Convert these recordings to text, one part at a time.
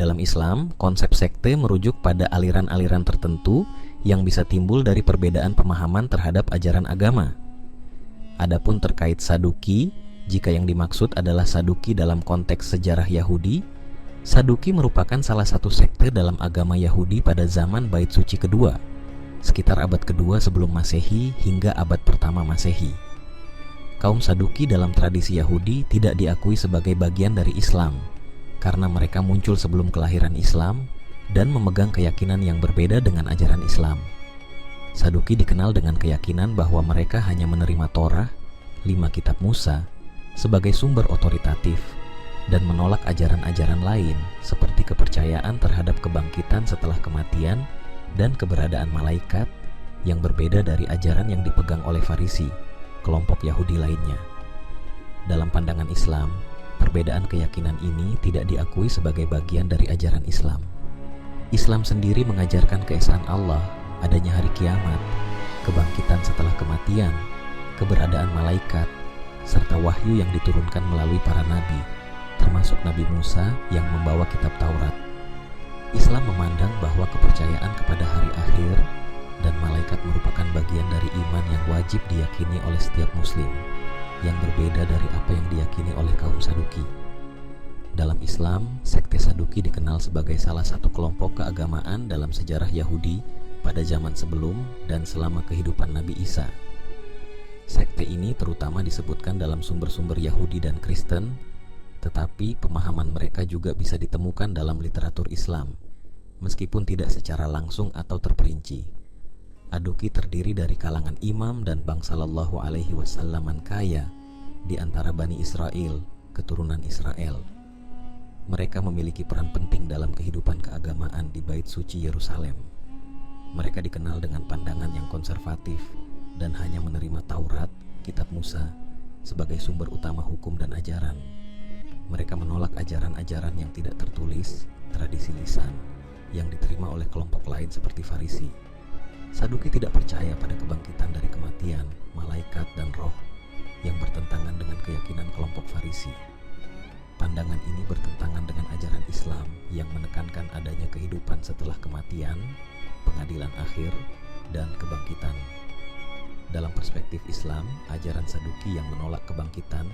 Dalam Islam, konsep sekte merujuk pada aliran-aliran tertentu yang bisa timbul dari perbedaan pemahaman terhadap ajaran agama. Adapun terkait Saduki, jika yang dimaksud adalah Saduki dalam konteks sejarah Yahudi, Saduki merupakan salah satu sekte dalam agama Yahudi pada zaman Bait Suci kedua, sekitar abad kedua sebelum Masehi hingga abad pertama Masehi. Kaum Saduki dalam tradisi Yahudi tidak diakui sebagai bagian dari Islam, karena mereka muncul sebelum kelahiran Islam dan memegang keyakinan yang berbeda dengan ajaran Islam. Saduki dikenal dengan keyakinan bahwa mereka hanya menerima Torah, 5 kitab Musa, sebagai sumber otoritatif dan menolak ajaran-ajaran lain seperti kepercayaan terhadap kebangkitan setelah kematian dan keberadaan malaikat yang berbeda dari ajaran yang dipegang oleh Farisi, kelompok Yahudi lainnya. Dalam pandangan Islam, perbedaan keyakinan ini tidak diakui sebagai bagian dari ajaran Islam. Islam sendiri mengajarkan keesaan Allah, adanya hari kiamat, kebangkitan setelah kematian, keberadaan malaikat, serta wahyu yang diturunkan melalui para nabi, termasuk Nabi Musa yang membawa kitab Taurat. Islam memandang bahwa kepercayaan kepada hari akhir dan malaikat merupakan bagian dari iman yang wajib diyakini oleh setiap muslim, yang berbeda dari apa yang diyakini oleh kaum Saduki. Dalam Islam, sekte Saduki dikenal sebagai salah satu kelompok keagamaan dalam sejarah Yahudi pada zaman sebelum dan selama kehidupan Nabi Isa. Sekte ini terutama disebutkan dalam sumber-sumber Yahudi dan Kristen, tetapi pemahaman mereka juga bisa ditemukan dalam literatur Islam, meskipun tidak secara langsung atau terperinci. Saduki terdiri dari kalangan imam dan bangsa Sallallahu Alaihi Wasallam kaya di antara Bani Israel, keturunan Israel. Mereka memiliki peran penting dalam kehidupan keagamaan di Bait Suci Yerusalem. Mereka dikenal dengan pandangan yang konservatif dan hanya menerima Taurat, kitab Musa, sebagai sumber utama hukum dan ajaran. Mereka menolak ajaran-ajaran yang tidak tertulis, tradisi lisan, yang diterima oleh kelompok lain seperti Farisi. Saduki tidak percaya pada kebangkitan dari kematian, malaikat, dan roh yang bertentangan dengan keyakinan kelompok Farisi. Pandangan ini bertentangan dengan ajaran Islam yang menekankan adanya kehidupan setelah kematian, pengadilan akhir, dan kebangkitan. Dalam perspektif Islam, ajaran Saduki yang menolak kebangkitan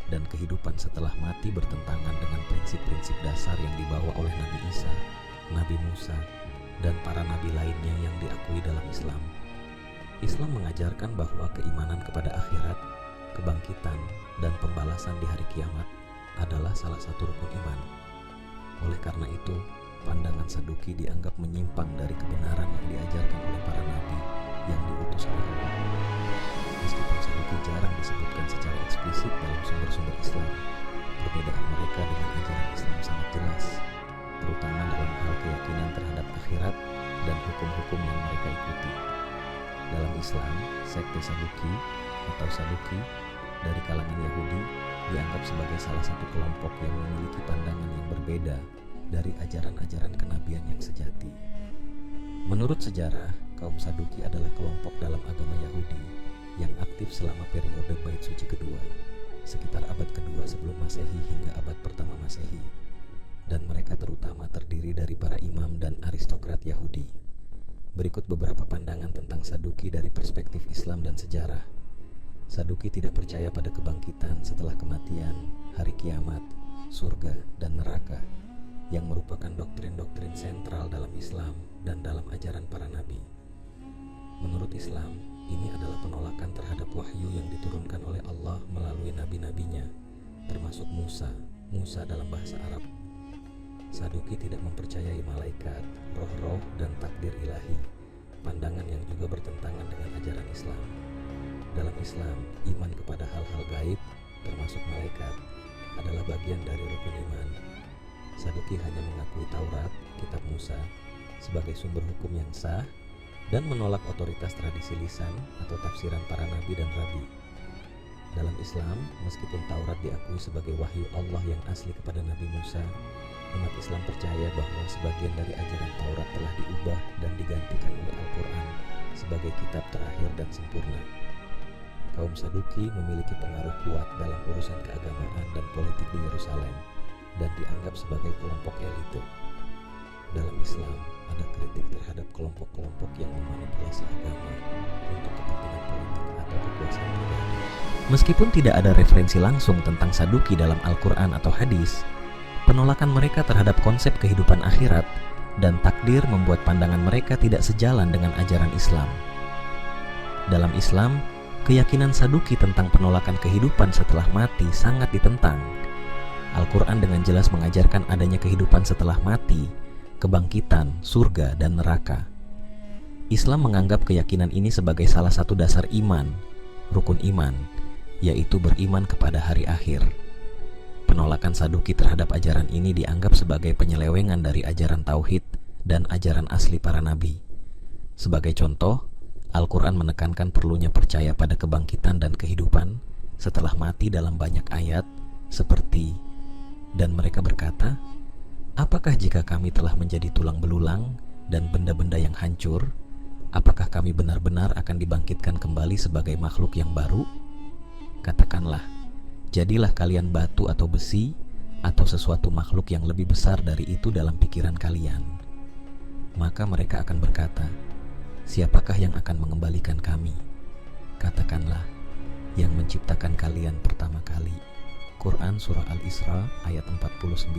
dan kehidupan setelah mati bertentangan dengan prinsip-prinsip dasar yang dibawa oleh Nabi Isa, Nabi Musa, dan para nabi lainnya yang diakui dalam Islam. Islam mengajarkan bahwa keimanan kepada akhirat, kebangkitan, dan pembalasan di hari kiamat adalah salah satu rukun iman. Oleh karena itu, pandangan Saduki dianggap menyimpang dari kebenaran yang diajarkan oleh para nabi yang diutus oleh Allah. Meskipun Saduki jarang disebutkan secara eksplisit dalam sumber-sumber Islam, perbedaan mereka dengan ajaran Islam sangat jelas, terutama dalam hal keyakinan terhadap akhirat dan hukum-hukum yang mereka ikuti. Dalam Islam, sekte Saduki atau Saduki dari kalangan Yahudi dianggap sebagai salah satu kelompok yang memiliki pandangan yang berbeda dari ajaran-ajaran kenabian yang sejati. Menurut sejarah, kaum Saduki adalah kelompok dalam agama Yahudi yang aktif selama periode Bait Suci kedua, sekitar abad kedua sebelum Masehi hingga abad pertama Masehi. Dan mereka terutama terdiri dari para imam dan aristokrat Yahudi. Berikut beberapa pandangan tentang Saduki dari perspektif Islam dan sejarah. Saduki tidak percaya pada kebangkitan setelah kematian, hari kiamat, surga, dan neraka, yang merupakan doktrin-doktrin sentral dalam Islam dan dalam ajaran para nabi. Menurut Islam, ini adalah penolakan terhadap wahyu yang diturunkan oleh Allah melalui nabi-nabinya, termasuk Musa dalam bahasa Arab. Saduki tidak mempercayai malaikat, roh-roh, dan takdir ilahi, pandangan yang juga bertentangan dengan ajaran Islam. Dalam Islam, iman kepada hal-hal gaib, termasuk malaikat, adalah bagian dari rukun iman. Saduki hanya mengakui Taurat, kitab Musa, sebagai sumber hukum yang sah, dan menolak otoritas tradisi lisan atau tafsiran para nabi dan rabi. Dalam Islam, meskipun Taurat diakui sebagai wahyu Allah yang asli kepada Nabi Musa, umat Islam percaya bahwa sebagian dari ajaran Taurat telah diubah dan digantikan oleh Al-Quran sebagai kitab terakhir dan sempurna. Kaum Saduki memiliki pengaruh kuat dalam urusan keagamaan dan politik di Yerusalem dan dianggap sebagai kelompok elite. Dalam Islam, ada kritik terhadap kelompok-kelompok yang memanipulasi agama untuk kepentingan politik atau kekuasaan pribadi. Meskipun tidak ada referensi langsung tentang Saduki dalam Al-Quran atau hadis, penolakan mereka terhadap konsep kehidupan akhirat dan takdir membuat pandangan mereka tidak sejalan dengan ajaran Islam. Dalam Islam, keyakinan Saduki tentang penolakan kehidupan setelah mati sangat ditentang. Al-Quran dengan jelas mengajarkan adanya kehidupan setelah mati, kebangkitan, surga, dan neraka. Islam menganggap keyakinan ini sebagai salah satu dasar iman, rukun iman, yaitu beriman kepada hari akhir. Penolakan Saduki terhadap ajaran ini dianggap sebagai penyelewengan dari ajaran tauhid dan ajaran asli para nabi. Sebagai contoh, Al-Quran menekankan perlunya percaya pada kebangkitan dan kehidupan setelah mati dalam banyak ayat seperti, dan mereka berkata, apakah jika kami telah menjadi tulang belulang dan benda-benda yang hancur, apakah kami benar-benar akan dibangkitkan kembali sebagai makhluk yang baru? Katakanlah, jadilah kalian batu atau besi atau sesuatu makhluk yang lebih besar dari itu dalam pikiran kalian. Maka mereka akan berkata, siapakah yang akan mengembalikan kami? Katakanlah, yang menciptakan kalian pertama kali. Quran Surah Al-Isra ayat 49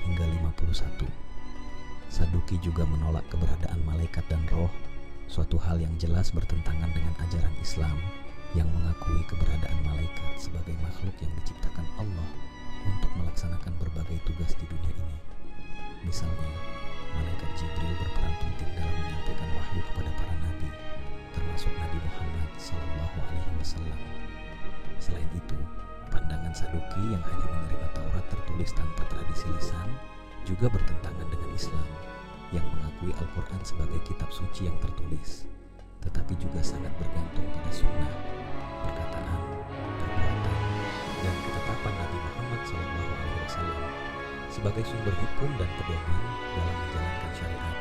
hingga 51. Saduki juga menolak keberadaan malaikat dan roh, suatu hal yang jelas bertentangan dengan ajaran Islam yang mengakui keberadaan malaikat sebagai makhluk yang diciptakan Allah untuk melaksanakan berbagai tugas di dunia ini. Misalnya, malaikat Jibril berperan penting dalam menyampaikan wahyu kepada para nabi, termasuk Nabi Muhammad SAW. Selain itu, pandangan Saduki yang hanya menerima Taurat tertulis tanpa tradisi lisan juga bertentangan dengan Islam yang mengakui Al-Quran sebagai kitab suci yang tertulis, tetapi juga sangat bergantung pada sunnah, perkataan, perbuatan, dan ketetapan Nabi Muhammad SAW sebagai sumber hukum dan pedoman dalam menjalankan syariat.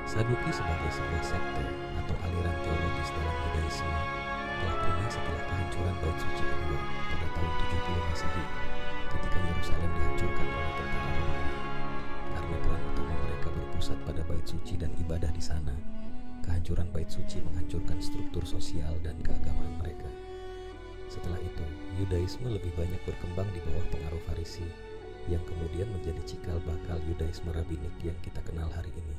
Saduki sebagai sebuah sekte atau aliran teologis dalam Yudaisme telah punah setelah kehancuran Bait Suci kedua pada tahun 70 Masehi ketika Yerusalem dihancurkan oleh tentara Romawi. Karena peran utama mereka berpusat pada Bait Suci dan ibadah di sana, kehancuran Bait Suci menghancurkan struktur sosial dan keagamaan mereka. Setelah itu, Yudaisme lebih banyak berkembang di bawah pengaruh Farisi yang kemudian menjadi cikal bakal Yudaisme Rabbinik yang kita kenal hari ini.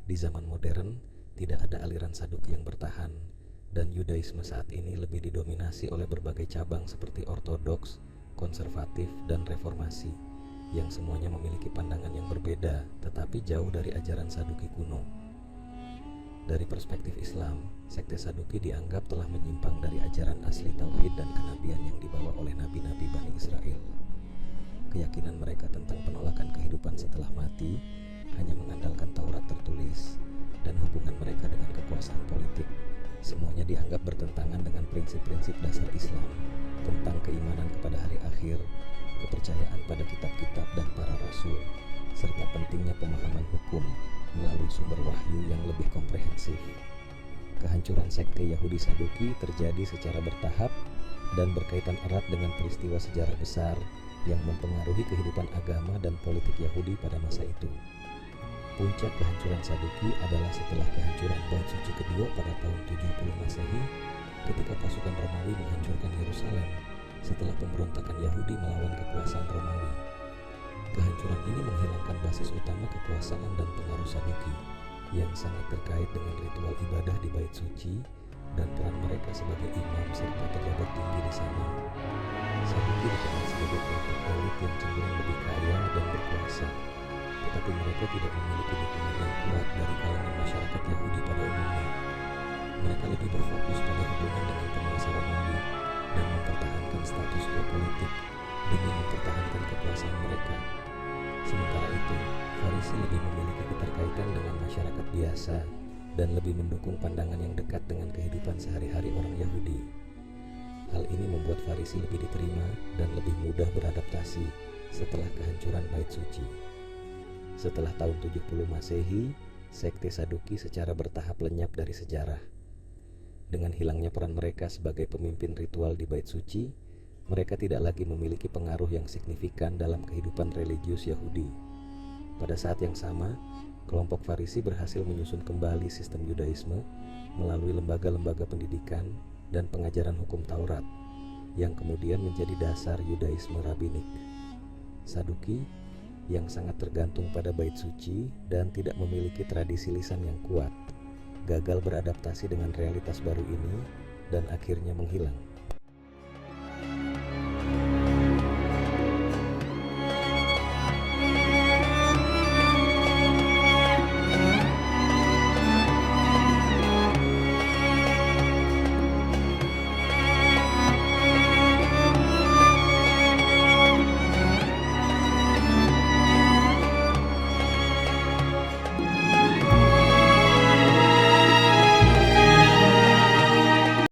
Di zaman modern, tidak ada aliran Saduki yang bertahan, dan Yudaisme saat ini lebih didominasi oleh berbagai cabang seperti Ortodoks, Konservatif, dan Reformasi, yang semuanya memiliki pandangan yang berbeda tetapi jauh dari ajaran Saduki kuno. Dari perspektif Islam, sekte Saduki dianggap telah menyimpang dari ajaran asli tauhid dan kenabian yang dibawa oleh nabi-nabi Bani Israel. Keyakinan mereka tentang penolakan kehidupan setelah mati hanya mengandalkan Taurat tertulis, dan hubungan mereka dengan kekuasaan politik semuanya dianggap bertentangan dengan prinsip-prinsip dasar Islam tentang keimanan kepada hari akhir, kepercayaan pada kitab-kitab dan para rasul, serta pentingnya pemahaman hukum melalui sumber wahyu yang lebih komprehensif. Kehancuran sekte Yahudi Saduki terjadi secara bertahap dan berkaitan erat dengan peristiwa sejarah besar yang mempengaruhi kehidupan agama dan politik Yahudi pada masa itu. Puncak kehancuran Saduki adalah setelah kehancuran Bait Suci kedua pada tahun 70 Masehi ketika pasukan Romawi menghancurkan Yerusalem setelah pemberontakan Yahudi melawan kekuasaan Romawi. Kehancuran ini menghilangkan basis utama kekuasaan dan pengaruh Saduki yang sangat terkait dengan ritual ibadah di Bait Suci dan peran mereka sebagai imam serta pejabat tinggi di sana. Saduki dikenal sebagai kelompok elit yang cenderung lebih kaya dan berkuasa, tetapi mereka tidak memiliki dukungan yang kuat dari kalangan masyarakat Yahudi pada umumnya. Mereka lebih berfokus pada hubungan dengan penguasa Romawi dan mempertahankan status quo politik demi mempertahankan kekuasaan mereka. Sementara itu, Farisi lebih memiliki keterkaitan dengan masyarakat biasa dan lebih mendukung pandangan yang dekat dengan kehidupan sehari-hari orang Yahudi. Hal ini membuat Farisi lebih diterima dan lebih mudah beradaptasi setelah kehancuran Bait Suci. Setelah tahun 70 Masehi, sekte Saduki secara bertahap lenyap dari sejarah. Dengan hilangnya peran mereka sebagai pemimpin ritual di Bait Suci, mereka tidak lagi memiliki pengaruh yang signifikan dalam kehidupan religius Yahudi. Pada saat yang sama, kelompok Farisi berhasil menyusun kembali sistem Yudaisme melalui lembaga-lembaga pendidikan dan pengajaran hukum Taurat, yang kemudian menjadi dasar Yudaisme rabbinik. Saduki, yang sangat tergantung pada bait suci dan tidak memiliki tradisi lisan yang kuat, gagal beradaptasi dengan realitas baru ini dan akhirnya menghilang.